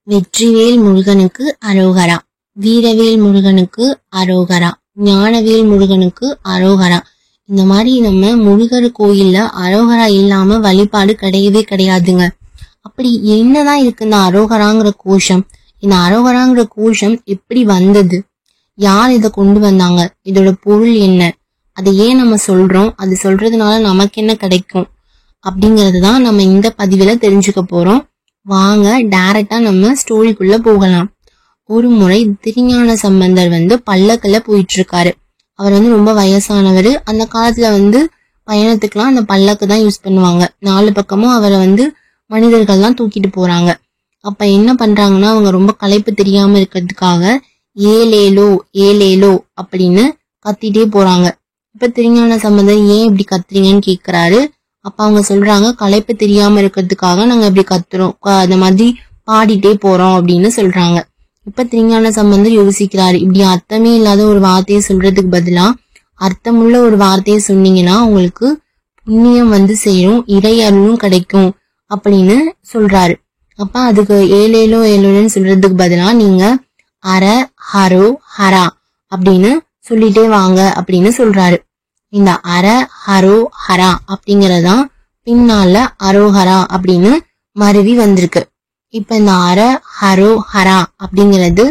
வெற்றிவேல் முருகனுக்கு அரோகரா, வீரவேல் முருகனுக்கு அரோகரா, ஞானவேல் முருகனுக்கு அரோகரா. இந்த மாதிரி நம்ம முருகர் கோயில்ல அரோகரா இல்லாம வழிபாடு கிடையவே கிடையாதுங்க. அப்படி என்னதான் இருக்கு இந்த அரோகராங்கிற கோஷம்? இந்த அரோகராங்கிற கோஷம் எப்படி வந்தது? யார் இதை கொண்டு வந்தாங்க? இதோட பொருள் என்ன? அதை ஏன் நம்ம சொல்றோம்? அது சொல்றதுனால நமக்கு என்ன கிடைக்கும் அப்படிங்கறது தான் நம்ம இந்த பதிவுல தெரிஞ்சுக்க போறோம். வாங்க டைரக்டா நம்ம ஸ்டோரிக்குள்ள போகலாம். ஒரு முறை திருஞான சம்பந்தர் பல்லக்குல போயிட்டு இருக்காரு. அவர் ரொம்ப வயசானவர். அந்த காலத்துல பயணத்துக்குலாம் அந்த பல்லக்கு தான் யூஸ் பண்ணுவாங்க. 4 பக்கமும் அவரை மனிதர்கள்லாம் தூக்கிட்டு போறாங்க. அப்ப என்ன பண்றாங்கன்னா, அவங்க ரொம்ப களைப்பு தெரியாம இருக்கிறதுக்காக ஏலேலோ ஏலேலோ அப்படின்னு கத்திட்டே போறாங்க. இப்ப திருஞான சம்பந்தர் ஏன் இப்படி கத்துறீங்கன்னு கேக்குறாரு. அப்ப அவங்க சொல்றாங்க, களைப்பு தெரியாம இருக்கிறதுக்காக நாங்க இப்படி கத்துறோம், அந்த மாதிரி பாடிட்டே போறோம் அப்படின்னு சொல்றாங்க. இப்ப திருஞான சம்பந்தர் யோசிக்கிறாரு, இப்படி அர்த்தமே இல்லாத ஒரு வார்த்தையை சொல்றதுக்கு பதிலா அர்த்தமுள்ள ஒரு வார்த்தையை சொன்னீங்கன்னா உங்களுக்கு புண்ணியம் சேரும், இறை அருளும் கிடைக்கும் அப்படின்னு சொல்றாரு. அப்ப அதுக்கு ஏலேலோ ஏலேலோன்னு சொல்றதுக்கு பதிலா நீங்க அர ஹரோ ஹரா அப்படின்னு சொல்லிட்டே வாங்க அப்படின்னு சொல்றாரு. இந்த அர ஹரோ ஹரா அப்படிங்கறதான் பின்னால அரோஹரா அப்படின்னு மருவி வந்திருக்கு. இப்ப இந்த அர ஹரோ ஹரா அப்படிங்கிறது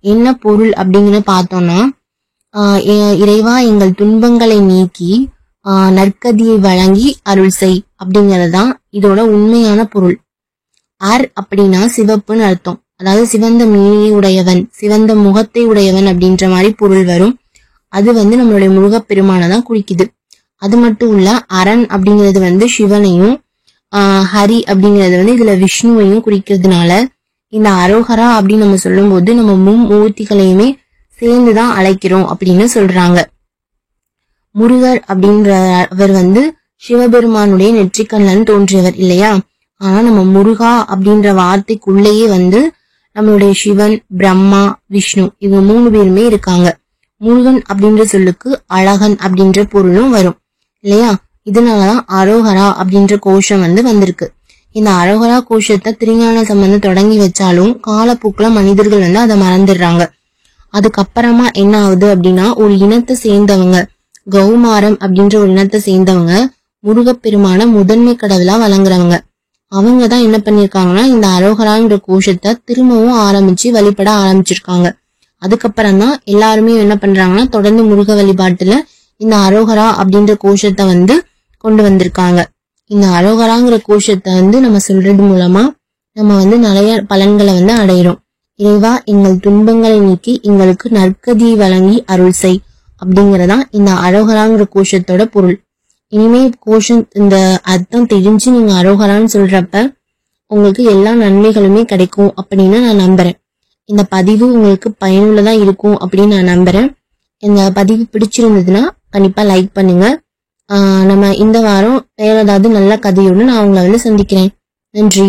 என்ன பொருள் அப்படிங்கறத பார்த்தோம்னா, இறைவா எங்கள் துன்பங்களை நீக்கி நற்கதியை வழங்கி அருள் செய் அப்படிங்கறதுதான் இதோட உண்மையான பொருள். அர் அப்படின்னா சிவப்புன்னு அர்த்தம். அதாவது சிவந்த மீனை உடையவன், சிவந்த முகத்தை உடையவன் அப்படின்ற மாதிரி பொருள் வரும். அது நம்மளுடைய முருகப்பெருமானை தான் குறிக்குது. அது மட்டும் இல்ல, அரண் அப்படிங்கிறது சிவனையும், ஹரி அப்படிங்கிறது இதுல விஷ்ணுவையும் குறிக்கிறதுனால இந்த அரோகரா அப்படின்னு நம்ம சொல்லும் போது நம்ம மும்மூர்த்திகளையுமே சேர்ந்துதான் அழைக்கிறோம் அப்படின்னு சொல்றாங்க. முருகர் அப்படின்றவர் சிவபெருமானுடைய நெற்றிக்கண்ணன் தோன்றியவர் இல்லையா? ஆனா நம்ம முருகா அப்படின்ற வார்த்தைக்குள்ளேயே நம்மளுடைய சிவன், பிரம்மா, விஷ்ணு இவங்க 3 பேருமே இருக்காங்க. முருகன் அப்படின்ற சொல்லுக்கு அழகன் அப்படின்ற பொருளும் வரும் இல்லையா? இதனாலதான் அரோகரா அப்படின்ற கோஷம் வந்திருக்கு. இந்த அரோகரா கோஷத்தை திருஞான சம்பந்தர் தொடங்கி வச்சாலும் காலப்போக்குல மனிதர்கள் அதை மறந்துடுறாங்க. அதுக்கப்புறமா என்ன ஆகுது அப்படின்னா, ஒரு இனத்தை சேர்ந்தவங்க, கௌமாரம் அப்படின்ற ஒரு இனத்தை சேர்ந்தவங்க முருகப்பெருமான முதன்மை கடவுளா வழங்குறவங்க. அவங்க தான் என்ன பண்ணிருக்காங்கன்னா, இந்த அரோகராங்கிற கோஷத்தை திரும்பவும் ஆரம்பிச்சு வழிபட ஆரம்பிச்சிருக்காங்க. அதுக்கப்புறம் தான் எல்லாருமே என்ன பண்றாங்கன்னா, தொடர்ந்து முருக வழிபாட்டுல இந்த அரோகரா அப்படின்ற கோஷத்தை கொண்டு வந்திருக்காங்க. இந்த அரோகராங்கிற கோஷத்தை நம்ம சொல்றது மூலமா நம்ம நிறைய பலன்களை அடையிறோம். இறைவா எங்கள் துன்பங்களை நீக்கி எங்களுக்கு நற்கதியை வழங்கி அருள் செய் அப்படிங்கறதான் இந்த அரோகராங்கிற கோஷத்தோட பொருள். இனிமே கோஷம் இந்த அர்த்தம் தெரிஞ்சு நீங்க அரோகரான்னு சொல்றப்ப உங்களுக்கு எல்லா நன்மைகளுமே கிடைக்கும் அப்படின்னு நான் நம்புறேன். இந்த பதிவு உங்களுக்கு பயனுள்ளதா இருக்கும் அப்படின்னு நான் நம்புறேன். இந்த பதிவு பிடிச்சிருந்ததுன்னா கண்டிப்பா லைக் பண்ணுங்க. நம்ம இந்த வாரம் வேற ஏதாவது நல்ல கதையோடு நான் உங்களை சந்திக்கிறேன். நன்றி.